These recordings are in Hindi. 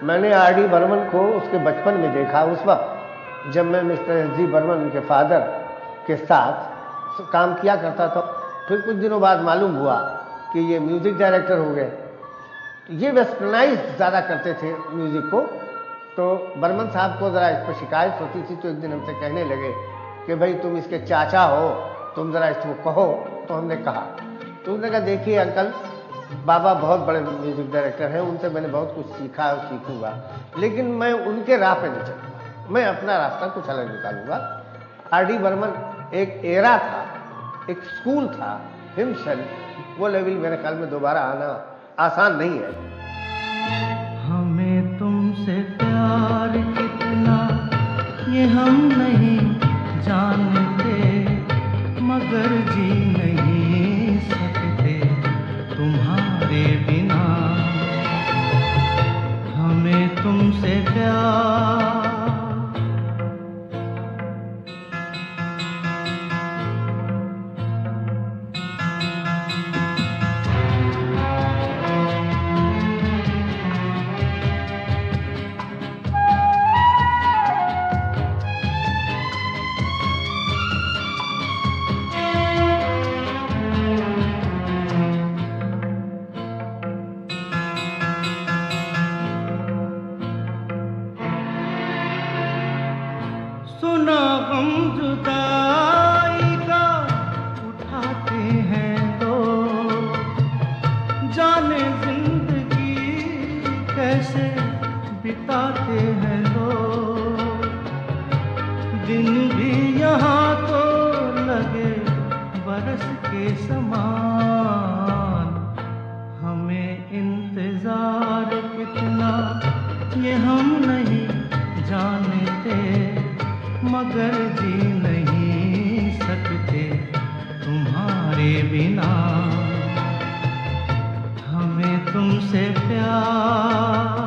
मैंने आर डी बर्मन को उसके बचपन में देखा, उस वक्त जब मैं मिस्टर एस जी बर्मन के फादर के साथ काम किया करता था। फिर कुछ दिनों बाद मालूम हुआ कि ये म्यूज़िक डायरेक्टर हो गए। ये वेस्टर्नाइज ज़्यादा करते थे म्यूज़िक को, तो बर्मन साहब को ज़रा इस पर शिकायत होती थी, तो एक दिन हमसे कहने लगे कि भाई तुम इसके चाचा हो, तुम ज़रा इसको कहो। तो हमने कहा, तो उसने कहा देखिए अंकल, बाबा बहुत बड़े म्यूज़िक डायरेक्टर हैं, उनसे मैंने बहुत कुछ सीखा और सीखूंगा, लेकिन मैं उनके राह पे नहीं चलूँगा, मैं अपना रास्ता कुछ अलग निकालूंगा। आर डी बर्मन एक एरा था, एक स्कूल था हिमसेल्फ, वो लेवल मेरे ख्याल में दोबारा आना आसान नहीं है। हमें तुमसे प्यार कितना ये हम नहीं जानते, मगर जी नहीं सकते तुम्हारे बिना। हमें तुमसे प्यार सुना हम जुदाई का उठाते हैं तो, जाने जिंदगी कैसे बिताते हैं लोग। दिन भी यहाँ तो लगे बरस के समान, हमें इंतजार कितना ये हम नहीं जानते, मगर जी नहीं सकते तुम्हारे बिना। हमें तुमसे प्यार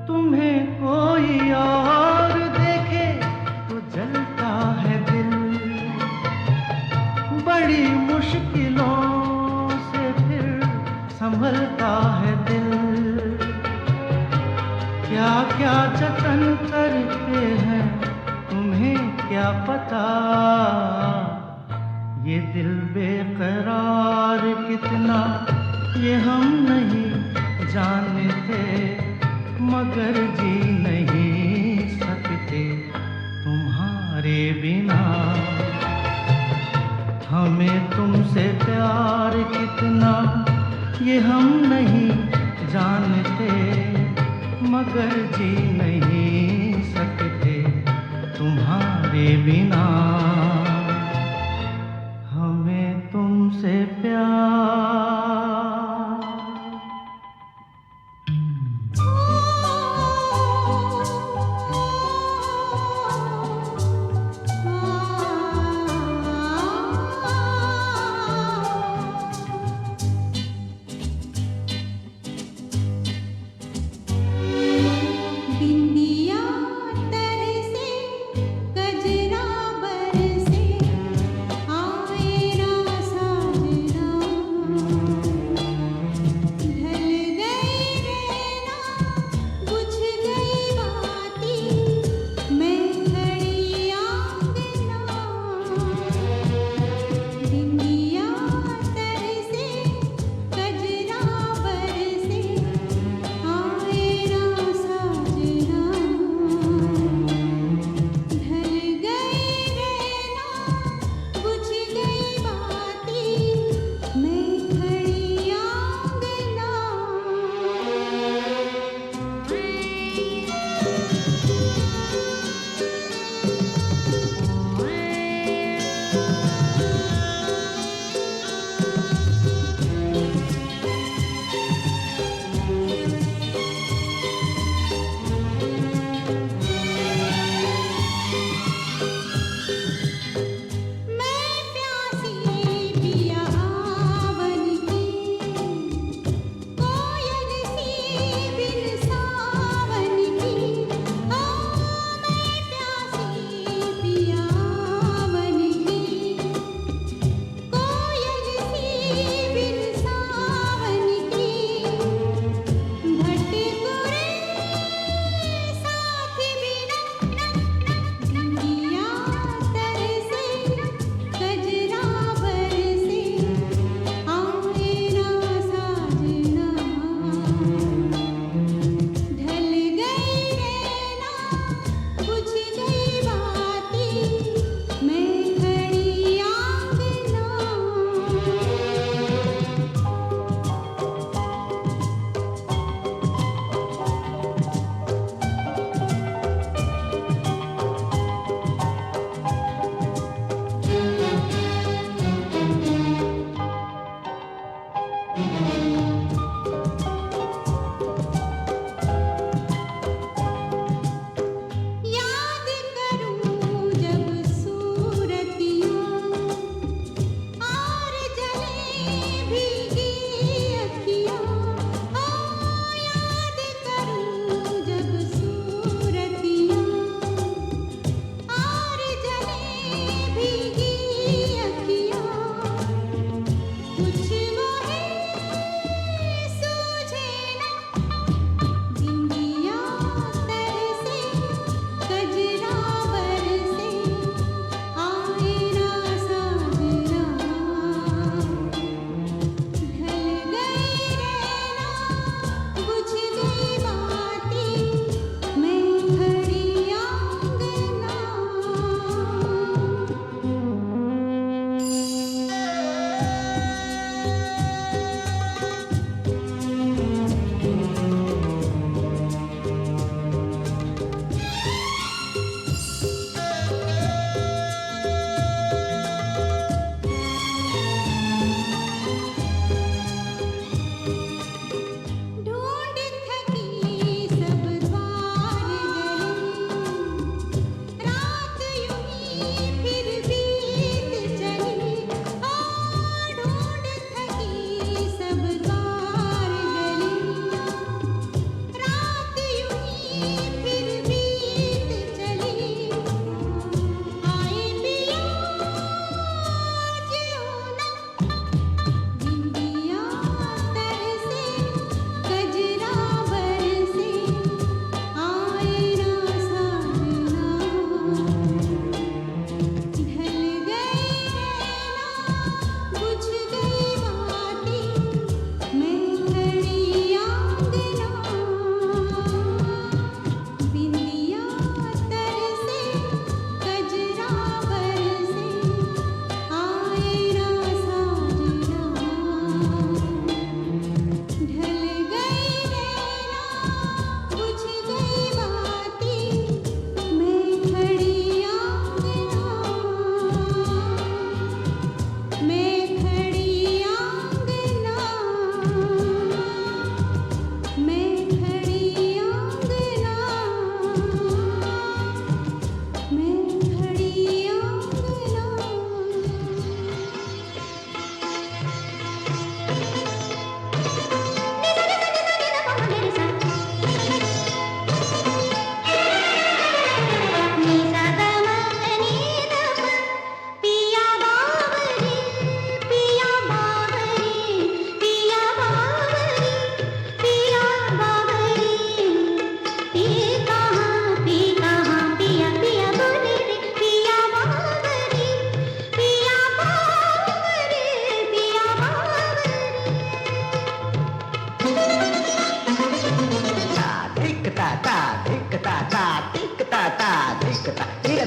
तुम्हें कोई और देखे तो जलता है दिल, बड़ी मुश्किलों से फिर संभलता है दिल। क्या क्या जतन करते हैं तुम्हें क्या पता, ये दिल बेकरार कितना ये हम नहीं जानते, मगर जी नहीं सकते तुम्हारे बिना। हमें तुमसे प्यार कितना ये हम नहीं जानते, मगर जी नहीं सकते तुम्हारे बिना। हमें तुमसे प्यार बिंदिया तरसे, गजरा बरसे,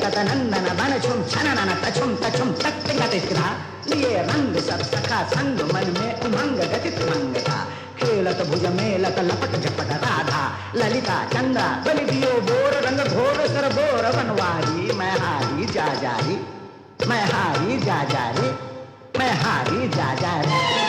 तत नंदन बन छुम छननन तछुम तछुम तक गतिकरा लिए रंग सब सखा संग मन में उमंग गति तुमंग था खेलत भुज मेलत लपट झपट राधा ललिता चंद्रा बलि दियो बोर रंग घोर सर बोर बनवारी मैं हारी जा जारी मैं हारी जा जारी मैं हारी जा जारी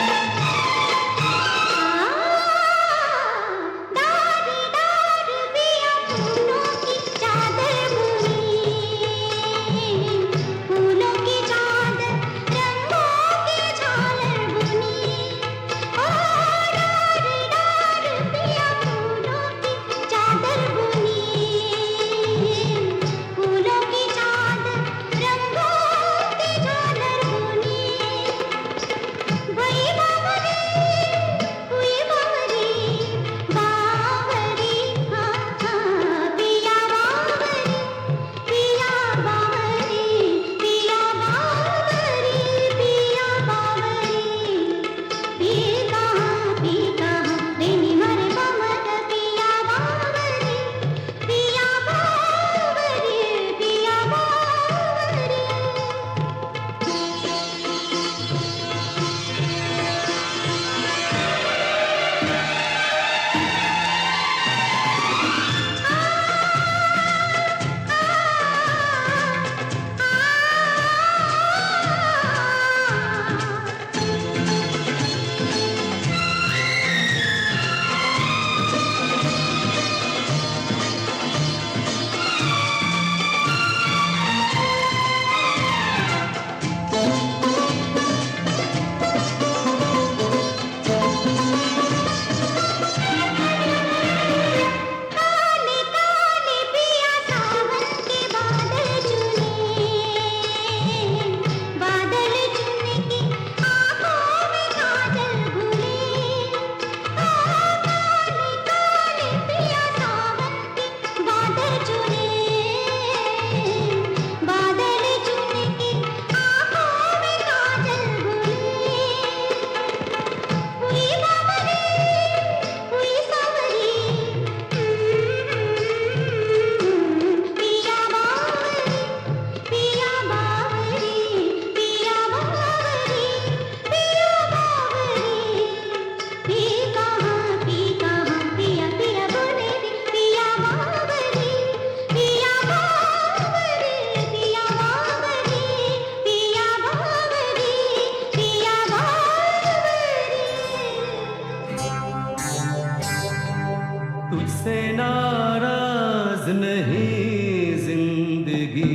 तुझसे नाराज नहीं जिंदगी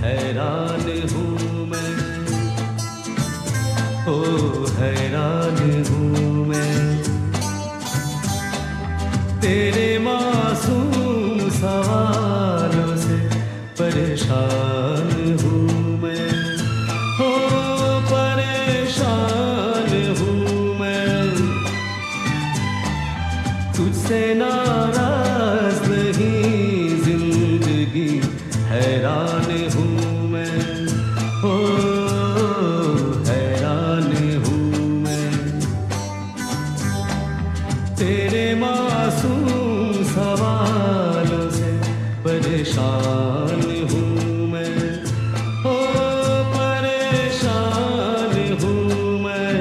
हैरान हूँ मैं ओ हैरान हूँ मैं तेरे मासूम सवालों से परेशान हूँ मैं ओ परेशान हूँ मैं तुझसे नाराज नहीं जिंदगी हैरान हूँ मैं ओ हैरान हूँ मैं तेरे मासूम सवालों से परेशान हूँ मैं ओ परेशान हूँ मैं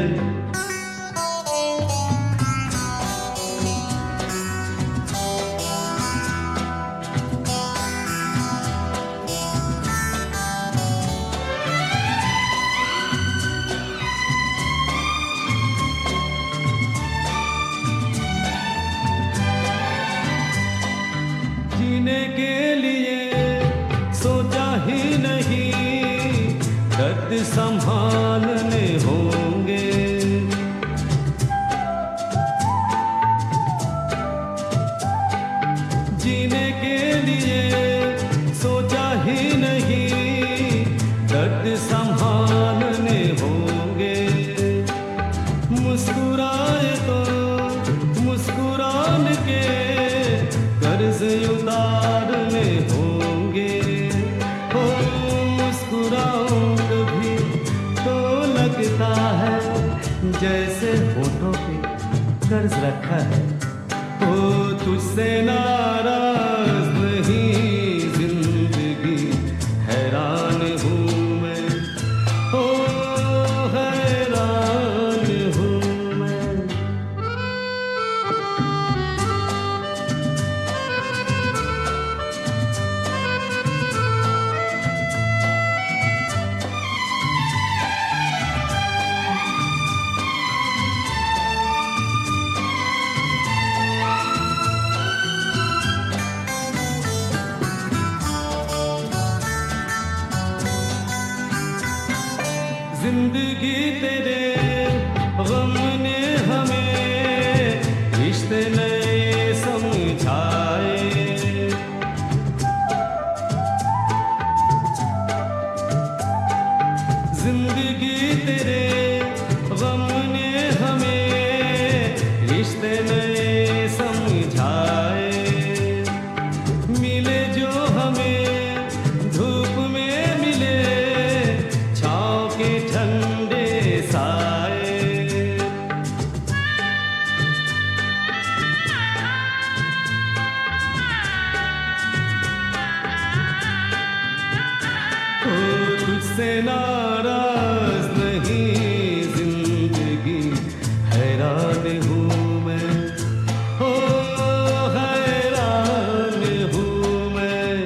जीने के लिए सोचा ही नहीं दर्द संभालने होंगे जीने के लिए सोचा ही नहीं दर्द संभालने होंगे मुस्कुराए तो मुस्कुराने के कर्ज उतारने होंगे हो मुस्कुराऊं कभी तो लगता है जैसे होठों पे कर्ज रखा है ओ तुझसे नाराज नहीं जिंदगी है जिंदगी तेरे गम ने हमें रिश्ते नए समझाए। जिंदगी तेरे गम ने हमें रिश्ते नए समझाए। मिले जो हमें धूप में मिले छाँव के ठंडे साए। ओ तुझसे नाराज नहीं जिंदगी, हैरान हूँ मैं, ओ हैरान हूँ मैं।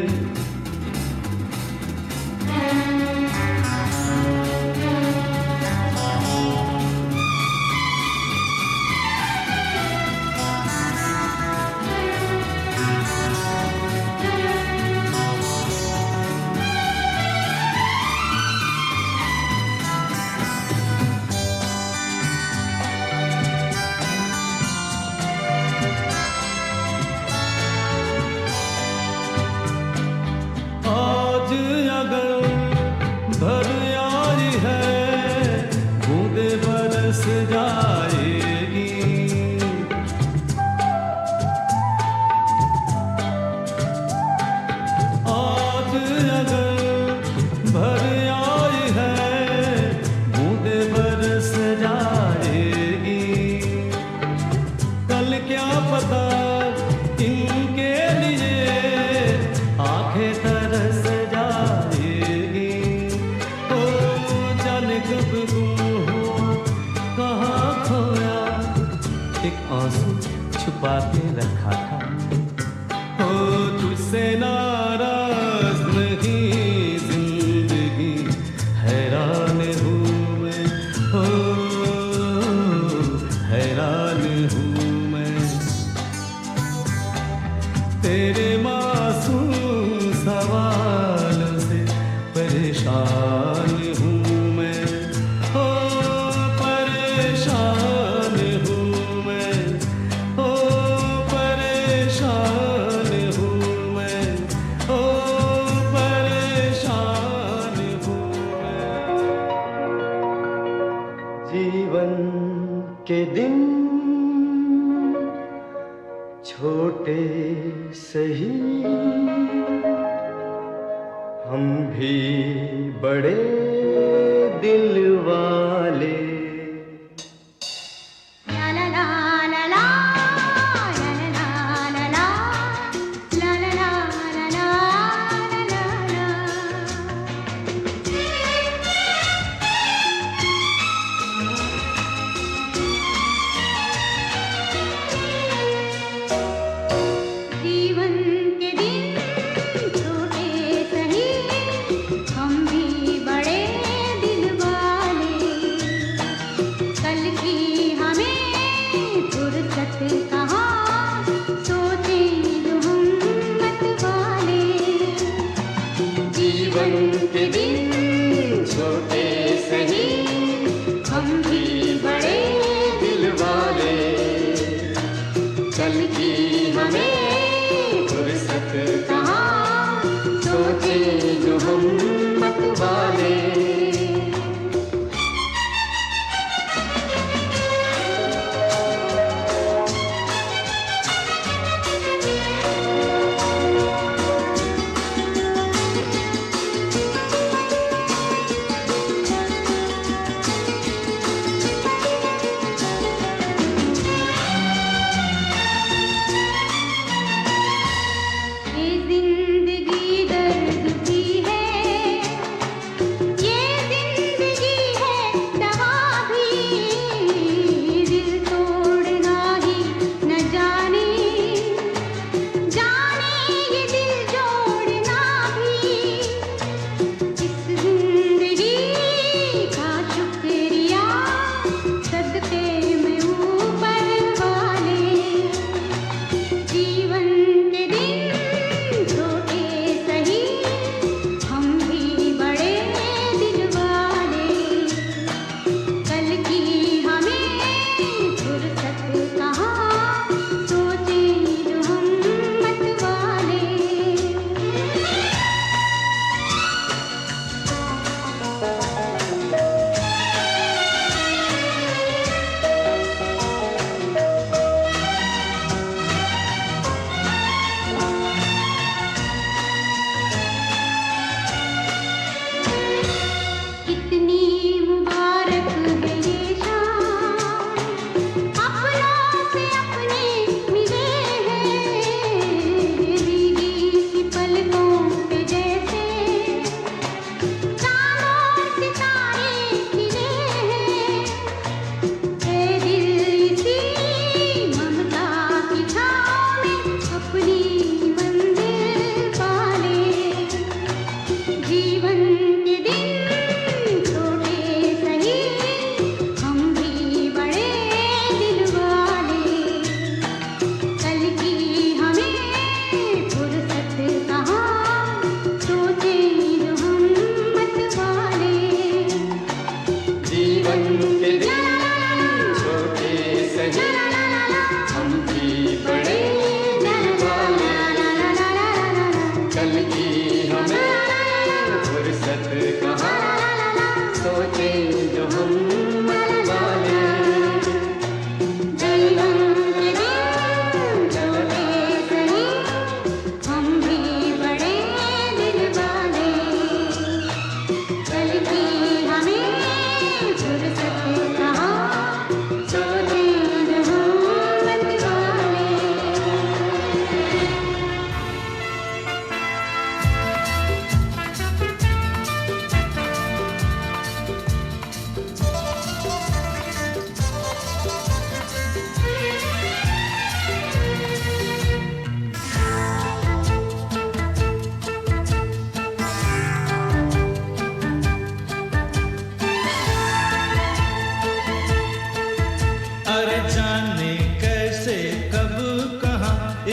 आज अगर भर आई है बूंदे बरस जाएगी। आज अगर भर आई है बूंदे बरस जाएगी। कल क्या पता इनके लिए आंखें तरस जाएगी। ओ जाने कब गुम हुआ कहाँ खोया, एक आंसू छुपा के रखा था। ओ तुझसे नाराज नहीं जिंदगी, हैरान हूँ मैं, ओ हैरान हूँ मैं। तेरे मासूम सवालों से परेशान हूँ मैं, ओ परेशान हूँ मैं, ओ परेशान हूँ मैं, ओ परेशान हूँ मैं। जीवन के दिन छोटे सही, हम भी बड़े दिल वाले। La la la la la, la la la la la, la la la la la, la la जीवन के दिन छोटे सही, हम भी बड़े दिल वाले। कल की हमें फुर्सत कहाँ, सोचें जो हम मत वाले। जीवन के दिन छोटे सही, हम भी बड़े दिल वाले। कल की हमें फुर्सत कहाँ, सोचें जो हम मत वाले। ये जिंदगी दर्द की है, ये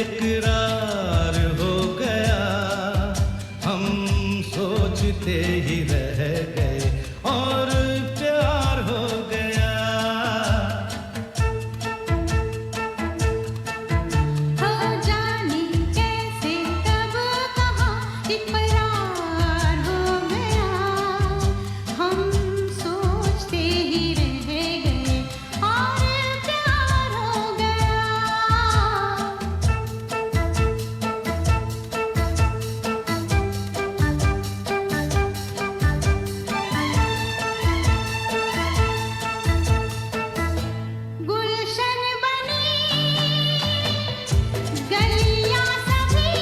इकरार हो गया, हम सोचते ही रह गए और प्यार हो गया। हो जाने कैसे कब कहाँ इकरार हो गया, हम सोचते ही रह गए और प्यार हो गया। गुलशन बनी गलियां सभी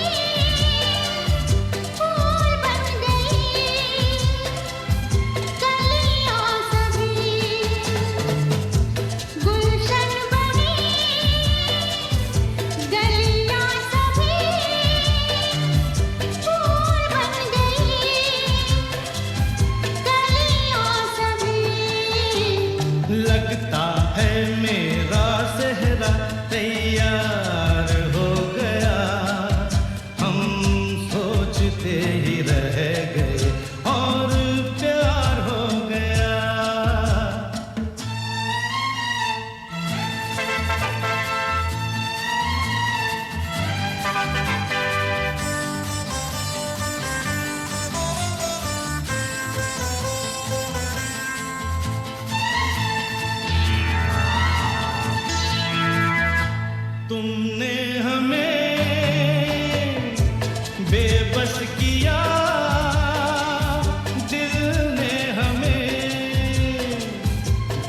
फूल बन गई, गलियां सभी गुलशन बनी गलियां सभी फूल बन गई, गलियां सभी। लगता है मेरा सेहरा तैयार हो गया, हम सोचते ही रह गए और प्यार हो गया। तुमने हमें बेबस किया, दिल ने हमें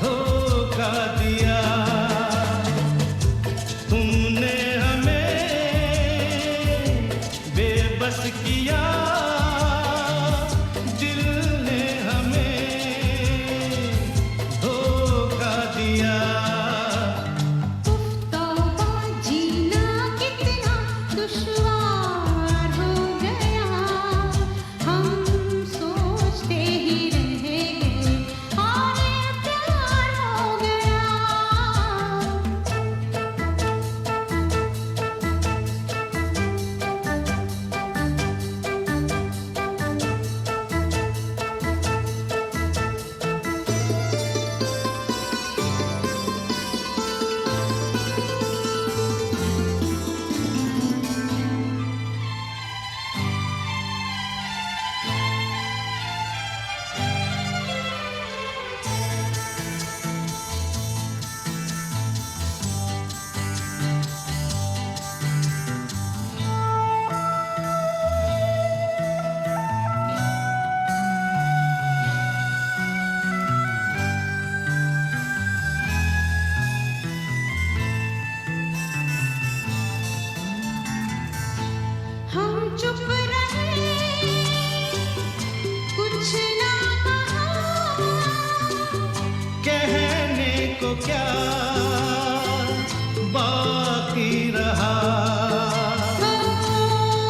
धोखा दिया। तुमने हमें बेबस किया, दिल ने हमें धोखा दिया। तौबा जीना कितना दुश्वार हो गया, हम सोचते ही रह गए और प्यार हो गया। हम चुप रहे, कुछ ना कहा, कहने को क्या बाकी रहा।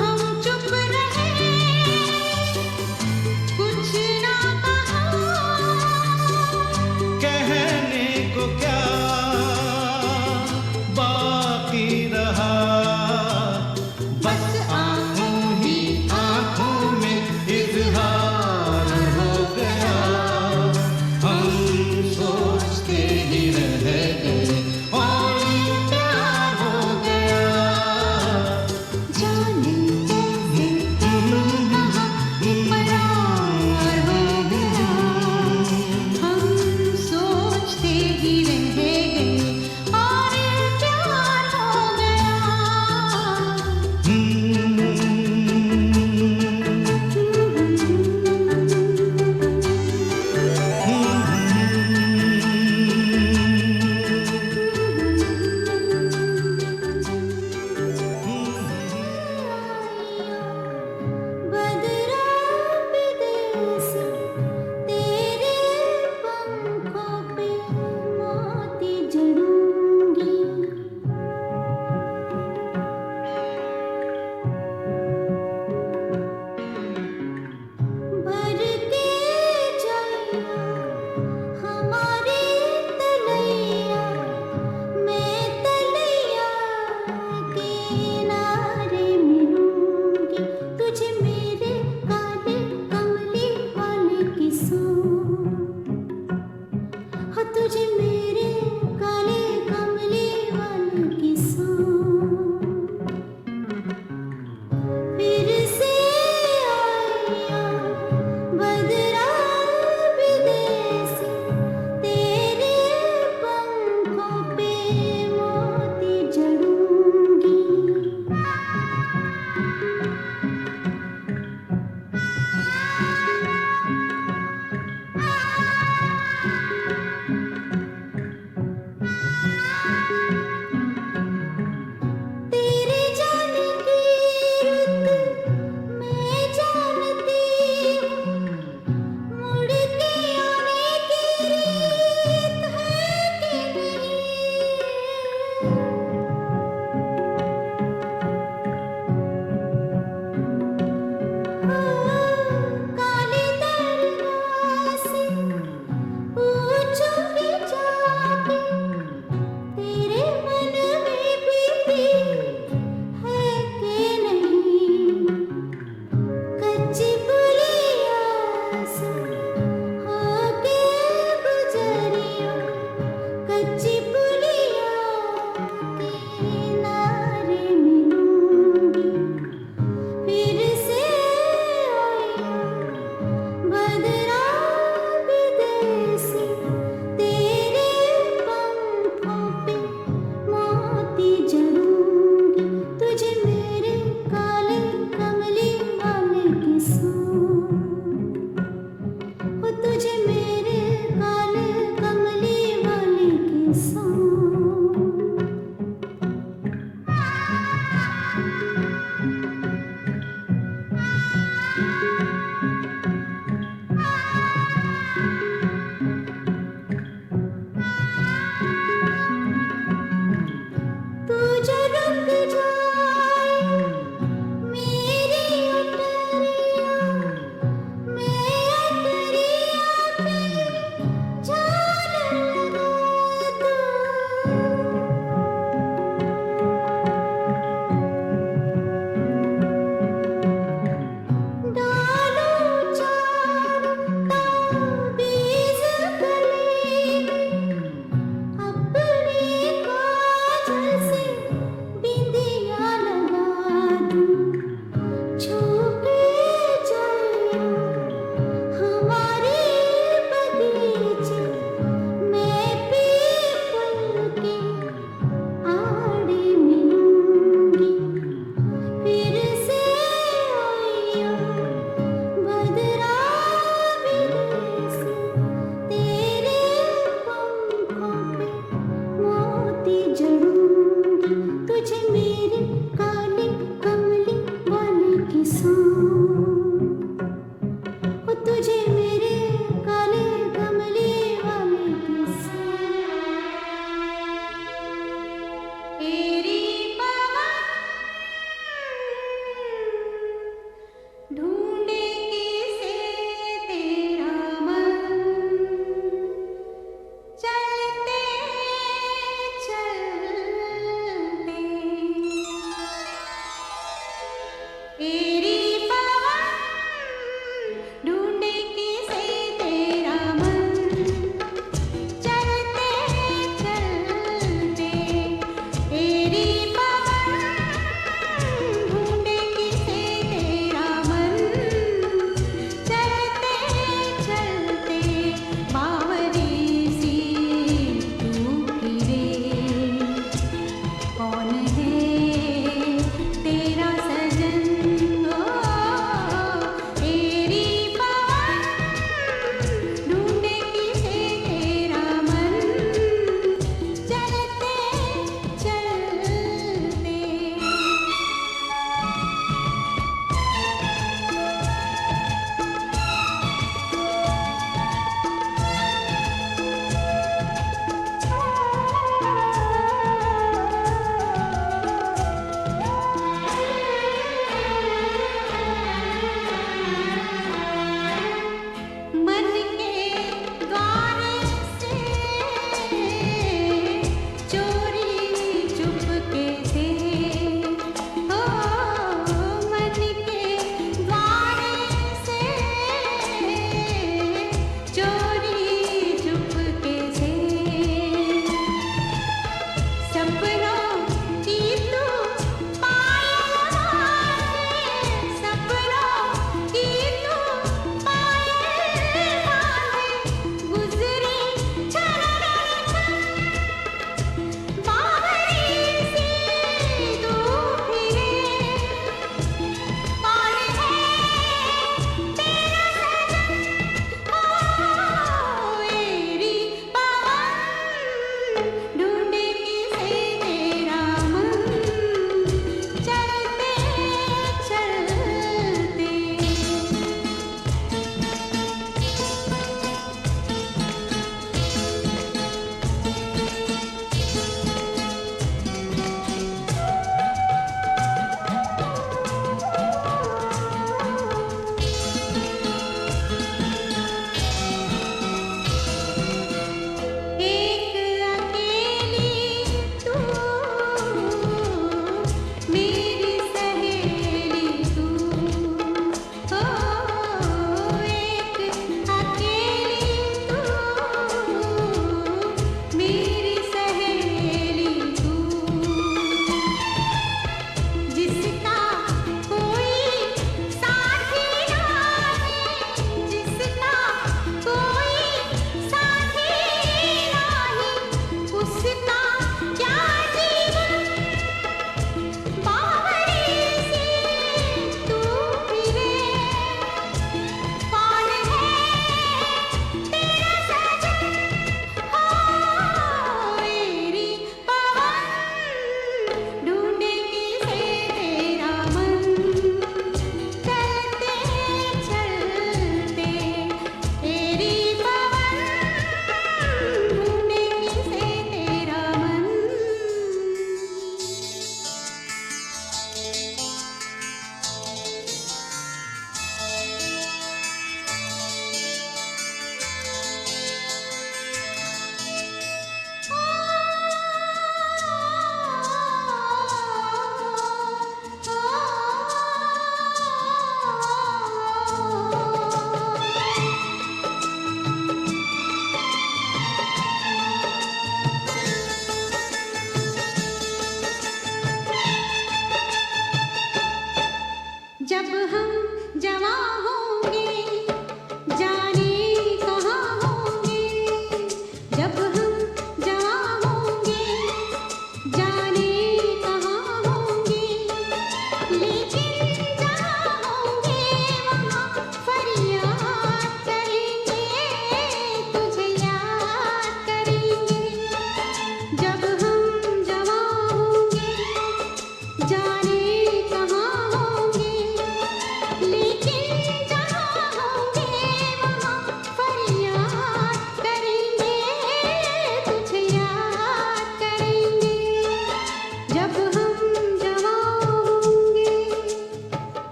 हम चुप रहे, कुछ ना कहा, कहने को क्या बाकी रहा। बस आंखों ही आंखों में इजहार हो गया, हम सोचते ही रह गए और प्यार हो गया।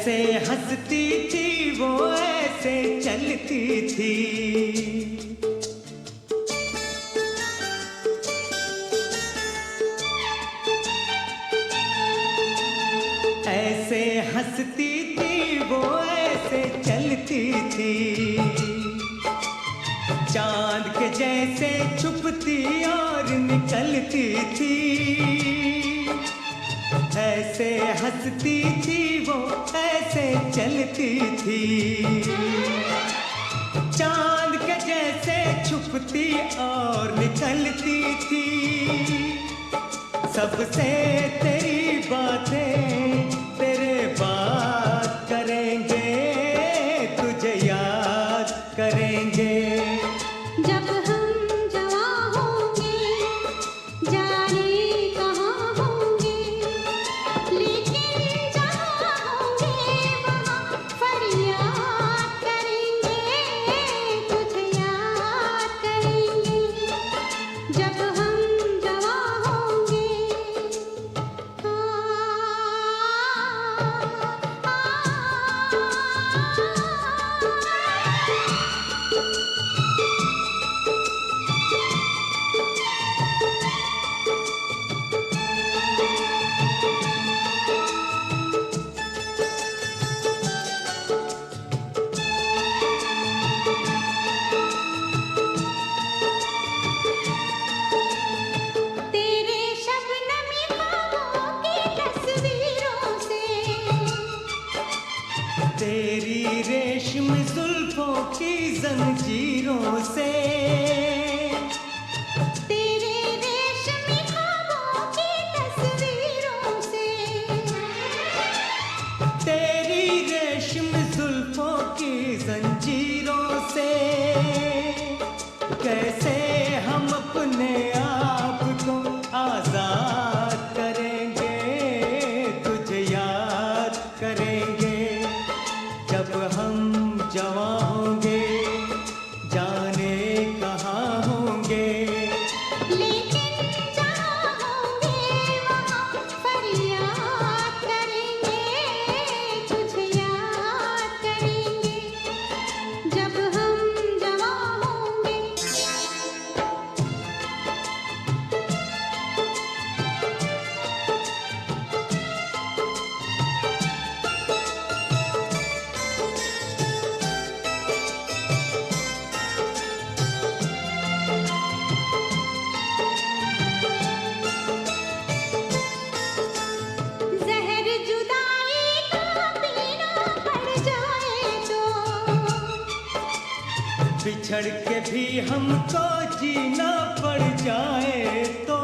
ऐसे हंसती थी वो, ऐसे चलती थी। ऐसे हंसती थी वो, ऐसे चलती थी। चांद के जैसे छुपती और निकलती थी। ऐसे हंसती थी वो, ऐसे चलती थी। चांद के जैसे छुपती और निकलती थी। सबसे तेरी बातें तेरे बात करेंगे, तुझे याद करेंगे। जब हम जवां होंगे, जाने कहाँ होंगे, लेकिन जहाँ होंगे वहाँ फरियाद करेंगे, तुझे याद करेंगे। जब हम जवां होंगे, तेरे शबनमी ख्वाबों की तस्वीरों से, तेरी रेशम जुल्फों की जंजीरों से, तेरे रेशमी ख्वाबों की तस्वीरों से, तेरी रेशम जुल्फों की जंजीरों से। कैसे हम अपने आप को आजाद करेंगे, तुझे याद करेंगे। जब हम जवां होंगे, जाने कहाँ होंगे, लेकिन जहाँ होंगे वहाँ फरियाद करेंगे, तुझे याद करेंगे। जब हम जवां होंगे, जहर जुदाई का पीना पड़ जाए तो, बिछड़ के भी हमको जीना पड़ जाए तो।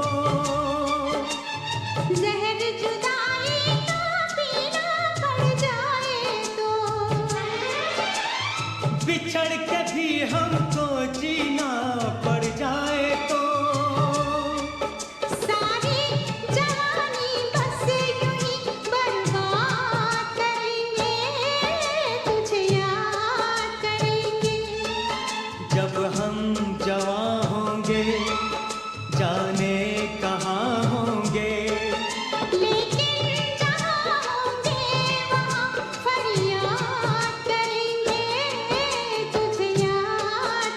जहर जुदाई का पीना पड़ जाए तो, बिछड़ के भी हमको जीना पड़ जाए तो। सारी जवानी बस यूं ही बर्बाद करेंगे, तुझे याद करेंगे। जब हम जवां होंगे, जाने कहाँ होंगे, लेकिन जहाँ होंगे वहाँ फरियाद करेंगे, तुझे याद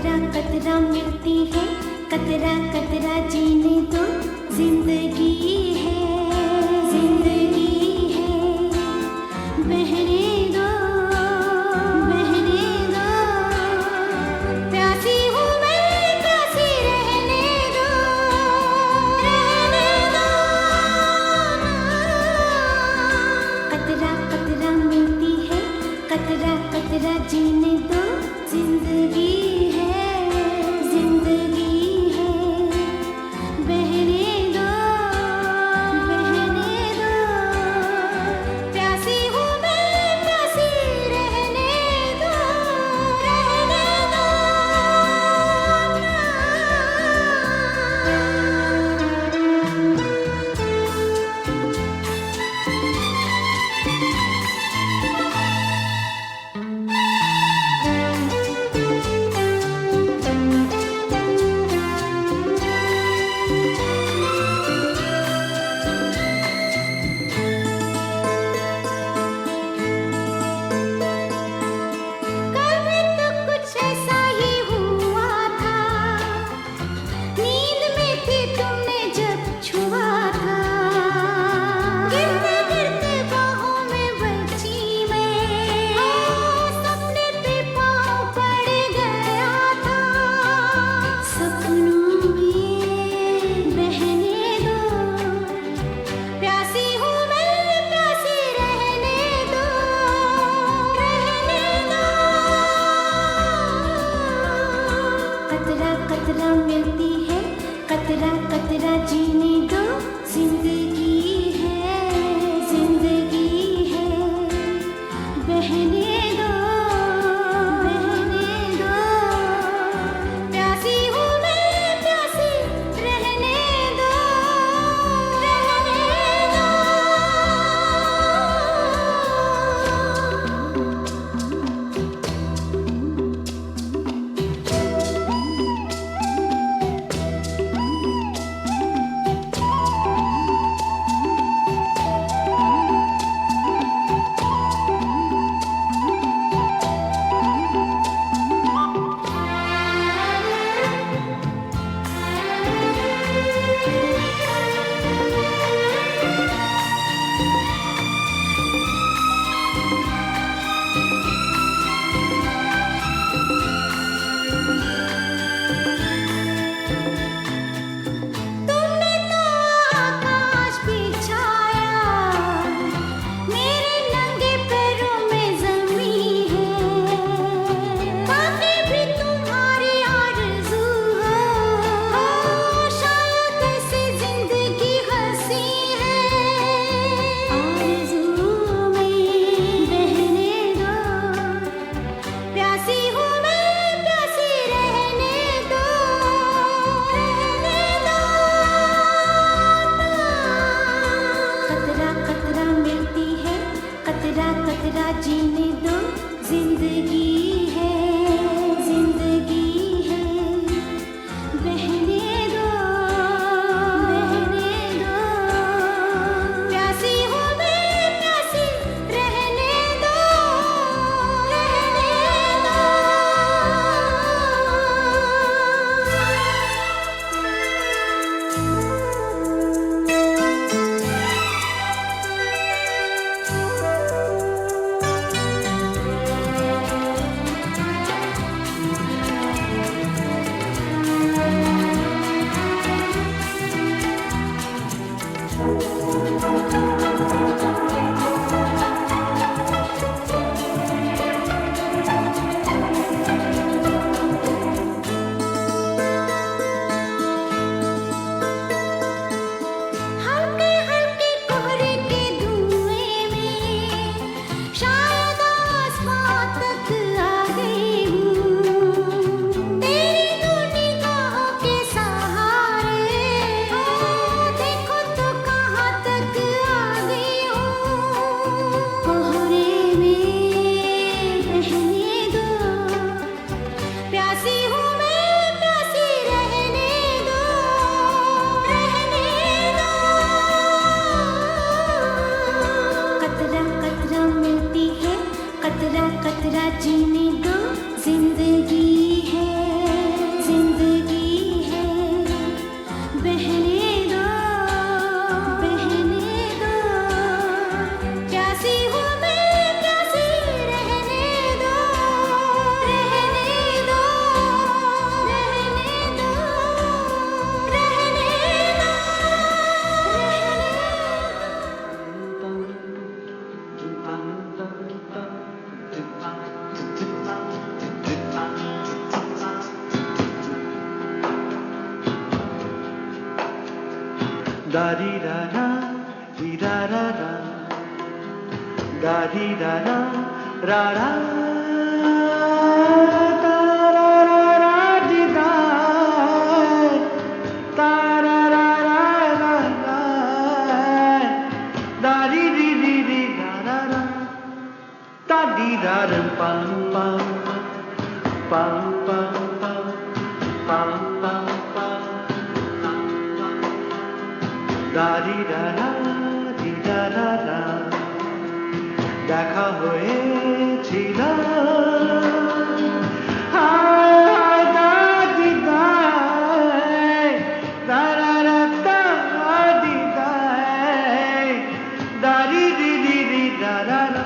कतरा कतरा मिलती है, कतरा कतरा जीने दो, जिंदगी है, जिंदगी है, बहने दो, बहने दो, प्यासी हूँ मैं, प्यासी रहने दो, रहने दो। कतरा कतरा मिलती है, कतरा कतरा जीने दो, जिंदगी है, जिंदगी है, बहने दो, बहने दो, प्यासी हूँ मैं, प्यासी रहने दो, रहने दो। कभी तो कुछ ऐसा ही हुआ था, नींद में थी तुमने जब छुआ था, गिरते गिरते बाहों में बची मैं, सपने पे पाँव पड़ गया था, सपनों में बहने दो, प्यासी हूँ मैं, प्यासी रहने दो, रहने दो। कतरा कतरा मिलती है, कतरा कतरा जीने दो, जिंदगी है, जिंदगी है, बहने दो, बहने दो, प्यासी हूँ मैं, प्यासी रहने दो, रहने दो। तुमने तो आकाश बिछाया, मेरे नंगे पैरों में ज़मीं है, बातें भी तुम्हारी आरज़ू हो, शायद ऐसी ज़िंदगी हँसी है, आरज़ू में बहने दो, प्यासी हूँ मैं, प्यासी रहने दो, रहने दो। कतरा कतरा मिलती है, कतरा कतरा जीने दो, जिंदगी है, जिंदगी है, बहने दो, बहने दो, प्यासी हूँ मैं, प्यासी रहने दो, रहने दो। हल्के हल्के कोहरे के धुएं में शायद आसमां तक आ गई हूँ, तेरी दो निगाहों के सहारे, देखो तो कहाँ तक आ गई हूँ, कोहरे में रहने दो, प्यासी हूँ मैं, प्यासी रहने दो, रहने दो। कतरा कतरा मिलती है, कतरा कतरा जीने दो, जिंदगी है, दारी रा रा दी रा रा रा दारी रा रा रा रा ता रा रा रा दी दा ता रा रा रा रा रा दारी री री री रा रा रा ता दी रा रा पम पम pam pam pam pam pam pam da di da da di da da da দেখা হয়েছিল হায় দা দি দা দা রা রা দা দি দা দা রি রি রি রি দা রা রা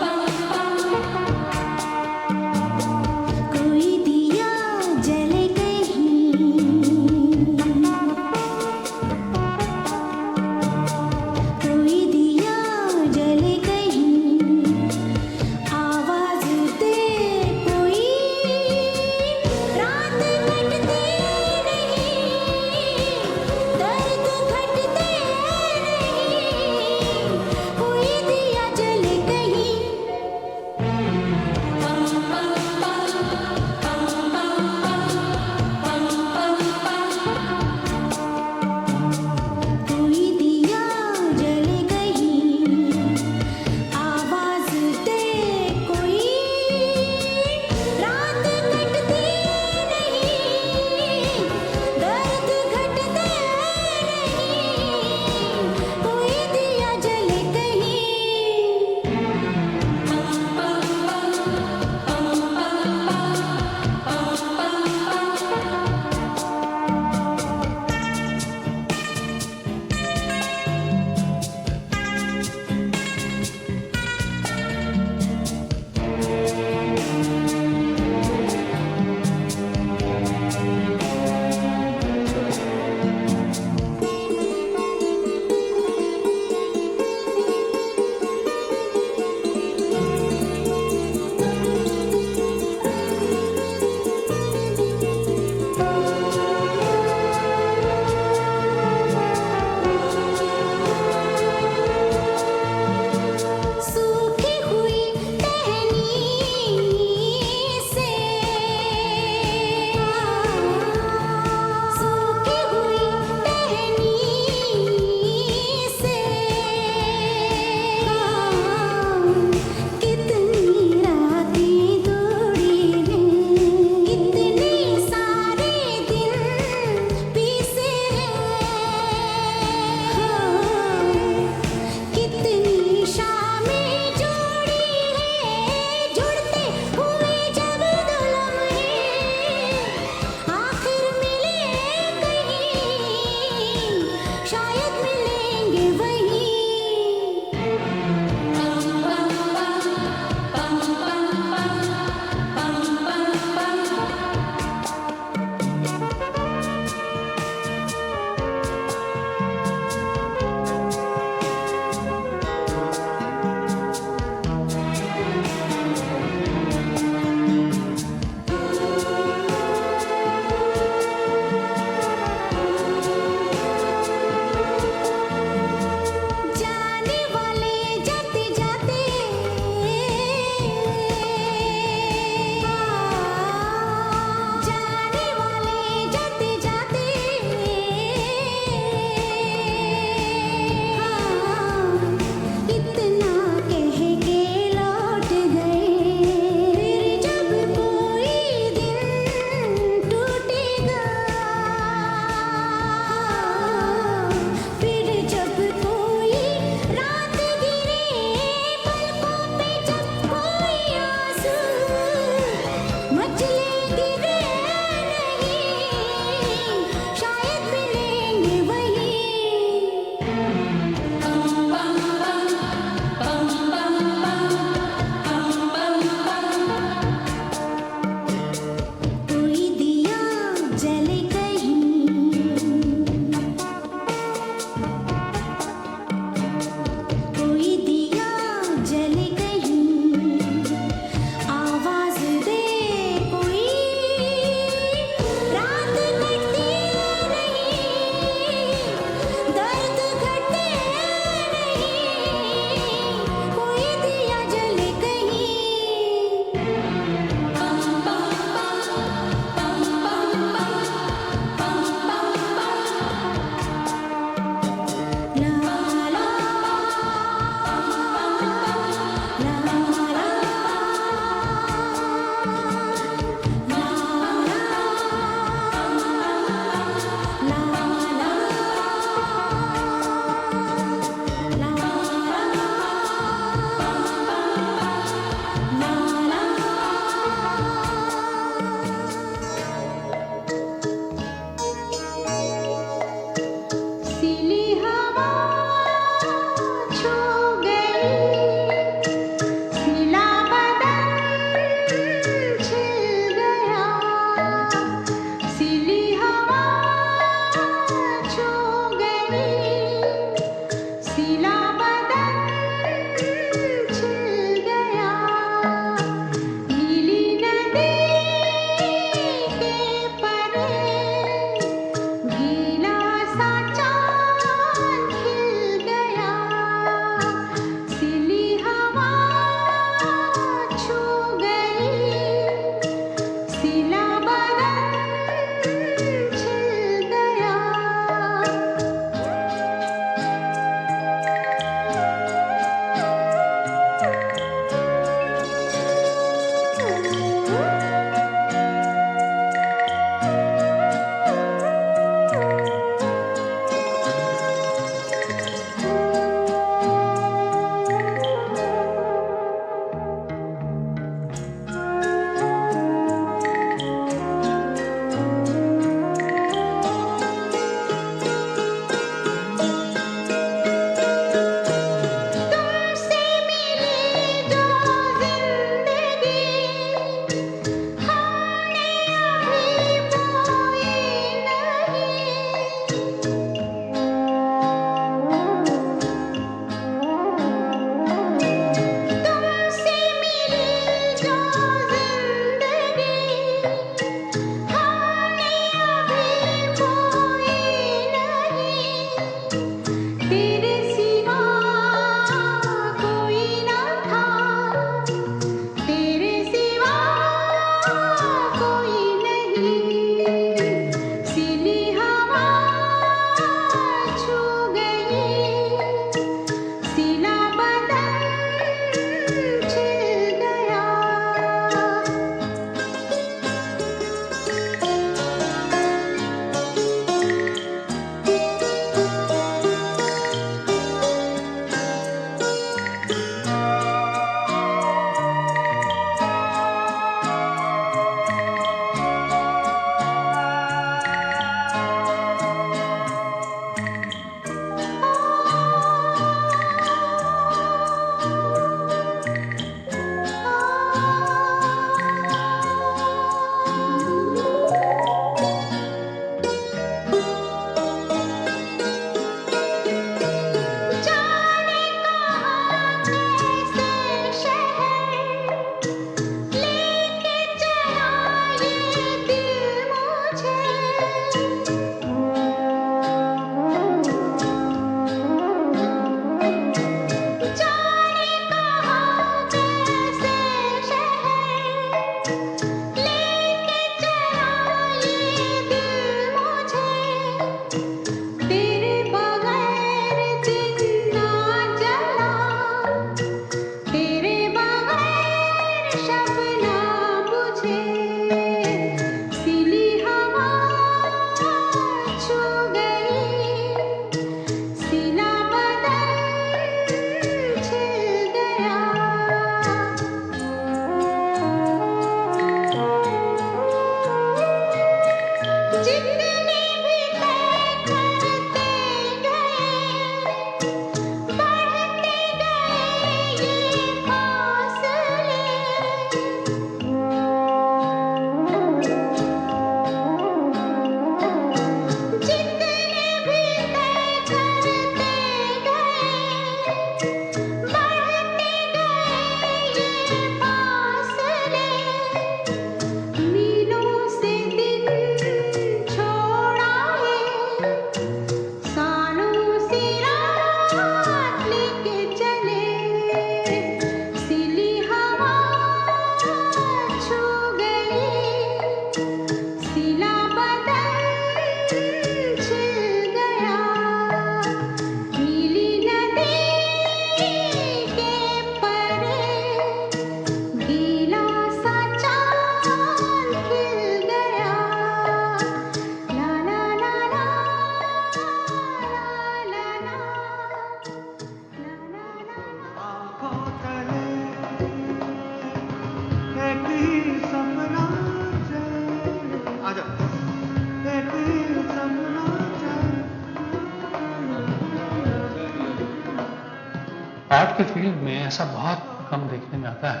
आर्ट के फील्ड में ऐसा बहुत कम देखने में आता है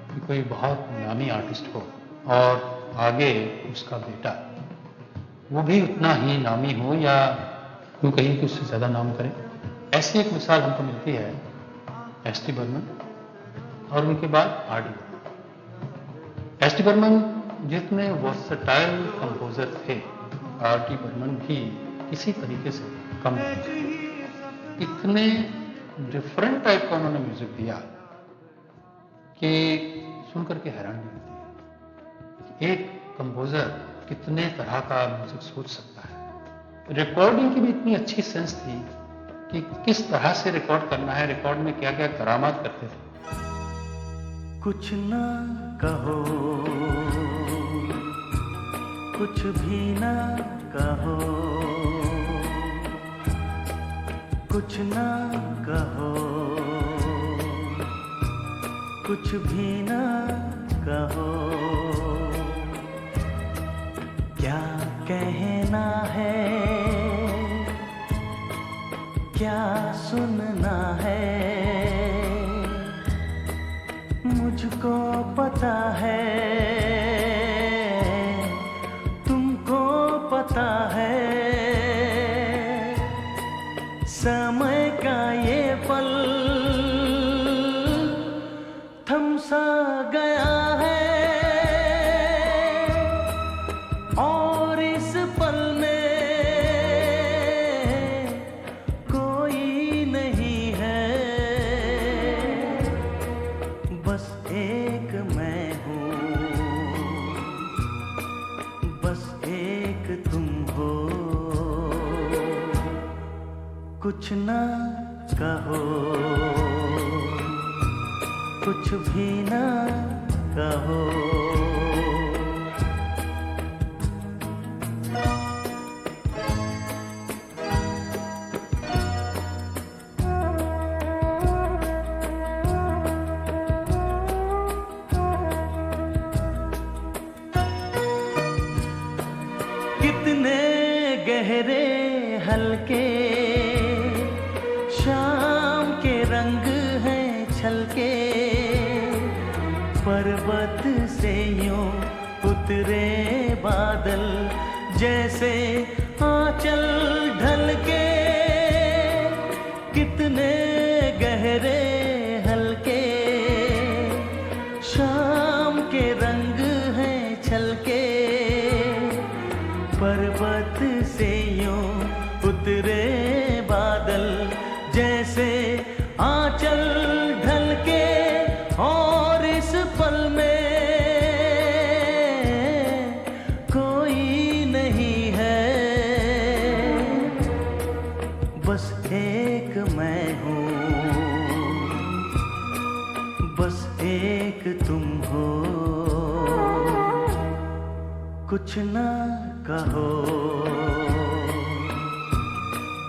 कि कोई बहुत नामी आर्टिस्ट हो और आगे उसका बेटा वो भी उतना ही नामी हो या यूँ कहीं कि उससे ज़्यादा नाम करे। ऐसी एक मिसाल हमको मिलती है एस.टी. बर्मन और उनके बाद आर.डी. बर्मन। एस.टी. बर्मन जितने वर्सटाइल कंपोजर थे, आर.डी. बर्मन भी किसी तरीके से कम नहीं थे। इतने डिफरेंट टाइप का उन्होंने म्यूजिक दिया कि सुनकर के हैरानी होती है कि एक कंपोजर कितने तरह का म्यूजिक सोच सकता है। रिकॉर्डिंग की भी इतनी अच्छी सेंस थी कि किस तरह से रिकॉर्ड करना है, रिकॉर्ड में क्या क्या करामात करते थे। कुछ ना कहो, कुछ भी ना कहो, कुछ ना कहो, कुछ भी ना कहो, क्या कहना है, क्या सुनना है, मुझको पता है, तुमको पता है, समय का ये पल थम सा गया है और इस पल में कोई नहीं है, बस एक मैं हूँ, बस एक तुम हो, कुछ ना कहो, कुछ भी ना कहो। कितने गहरे हल्के शाम के रंग हैं छलके, पर्वत से यूं उतरे बादल जैसे आंचल ढलके, कितने गहरे हल्के शाम के रंग हैं छलके, पर्वत से यूं उतरे बादल जैसे आंचल ढलके, और इस पल में कोई नहीं है, बस एक मैं हूँ, बस एक तुम हो, कुछ ना कहो,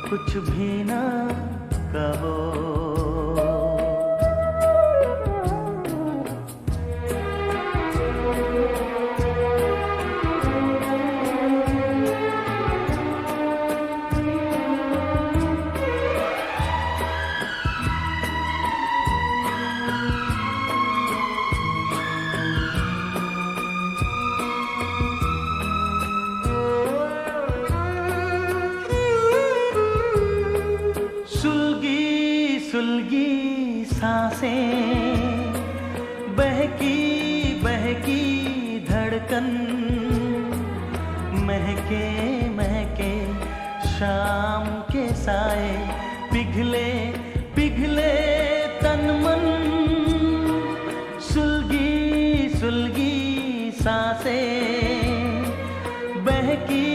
कुछ भी ना कहो। सुलगी सांसें, बहकी बहकी धड़कन, महके महके शाम के साए, पिघले पिघले तन मन, सुलगी सुलगी सांसें, बहकी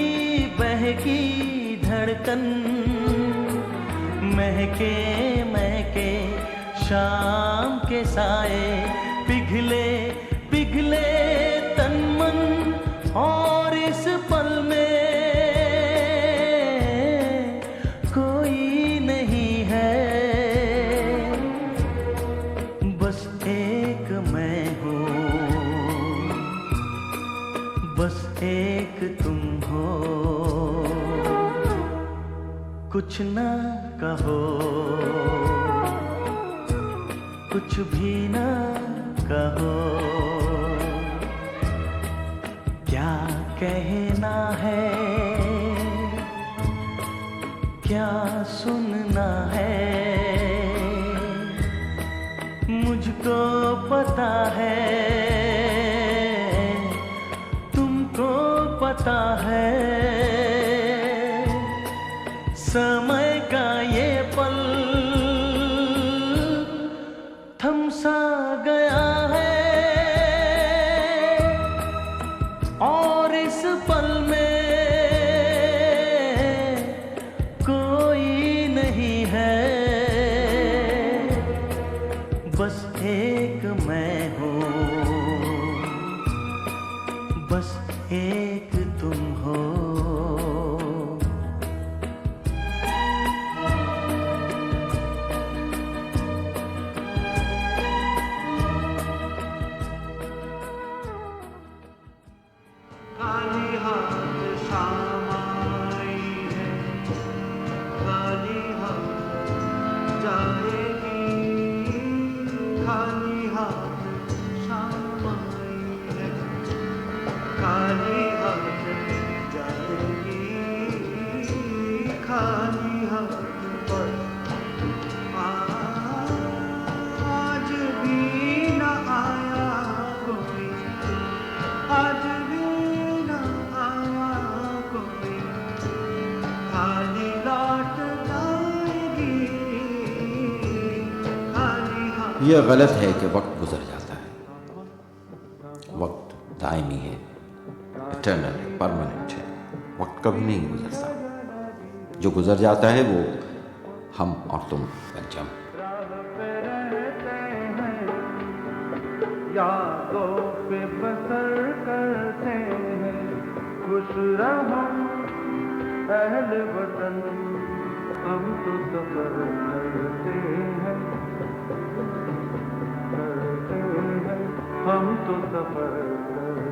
बहकी धड़कन, महके महके शाम के साए, पिघले पिघले तन मन, और इस पल में कोई नहीं है, बस एक मैं हूँ, बस एक तुम हो, कुछ ना कहो, कुछ भी न कहो, क्या कहना है, क्या सुनना है, मुझको पता है, तुमको पता है, समय का ये पल थम सा गया है, और इस पल में कोई नहीं है, बस एक मैं हूँ, बस एक तुम हो। खाली हाथ शाम आई है, खाली हाथ जाएगी, खाली हाथ शाम आई है, खाली हाथ जाएगी, खाली हाथ पर आज भी न आया कोई, आज भी न आया कोई, खाली लौट जाएगी, खाली हाथ। यह गलत है कि वक्त गुजर जाता है। वक्त दायमी है, इटर्नल है, परमानेंट है। वक्त कभी नहीं गुजरता। जो गुजर जाता है वो हम और तुम पंचम। यादों पे बसर करते हैं, खुश रहो अहल वतन, हम तो सफर करते हैं, हम तो सफर करते हैं।